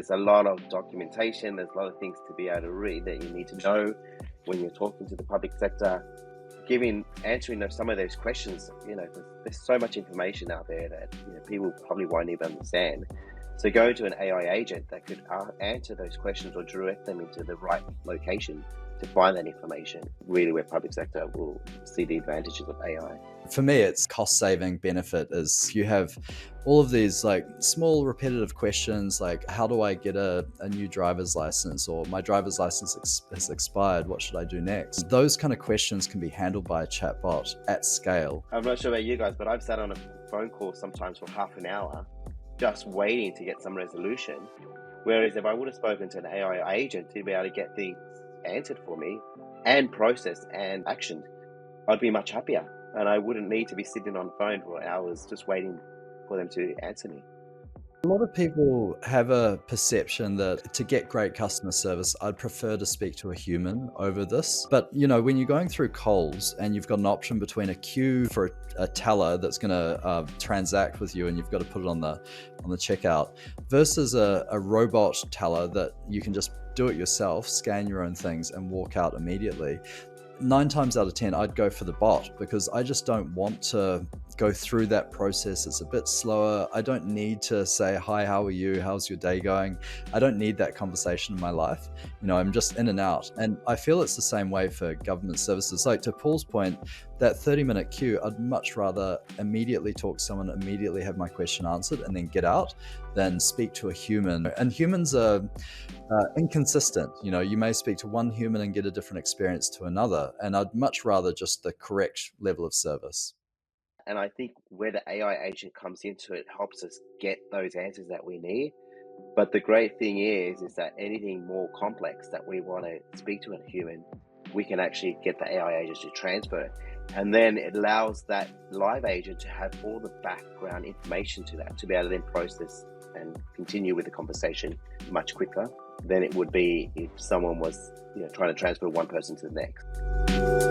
there's a lot of documentation, there's a lot of things to be able to read that you need to know when you're talking to the public sector. Answering some of those questions, there's so much information out there that people probably won't even understand. So going to an AI agent that could answer those questions or direct them into the right location to find that information, really where public sector will see the advantages of AI. For me, it's cost saving benefit is you have all of these like small repetitive questions like, how do I get a new driver's license, or my driver's license has expired, what should I do next? Those kind of questions can be handled by a chatbot at scale. I'm not sure about you guys, but I've sat on a phone call sometimes for half an hour just waiting to get some resolution. Whereas if I would have spoken to an AI agent to be able to get things answered for me and processed and actioned, I'd be much happier. And I wouldn't need to be sitting on the phone for hours just waiting for them to answer me. A lot of people have a perception that to get great customer service, I'd prefer to speak to a human over this. But when you're going through Coles and you've got an option between a queue for a teller that's going to transact with you and you've got to put it on the checkout versus a robot teller that you can just do it yourself, scan your own things and walk out immediately. 9 times out of 10, I'd go for the bot because I just don't want to go through that process. It's a bit slower. I don't need to say, hi, how are you? How's your day going? I don't need that conversation in my life. I'm just in and out. And I feel it's the same way for government services. Like to Paul's point, that 30-minute queue, I'd much rather immediately talk to someone, immediately have my question answered and then get out than speak to a human. And humans are inconsistent. You may speak to one human and get a different experience to another. And I'd much rather just the correct level of service. And I think where the AI agent comes into it helps us get those answers that we need. But the great thing is that anything more complex that we want to speak to a human, we can actually get the AI agent to transfer it. And then it allows that live agent to have all the background information to that, to be able to then process and continue with the conversation much quicker than it would be if someone was trying to transfer one person to the next.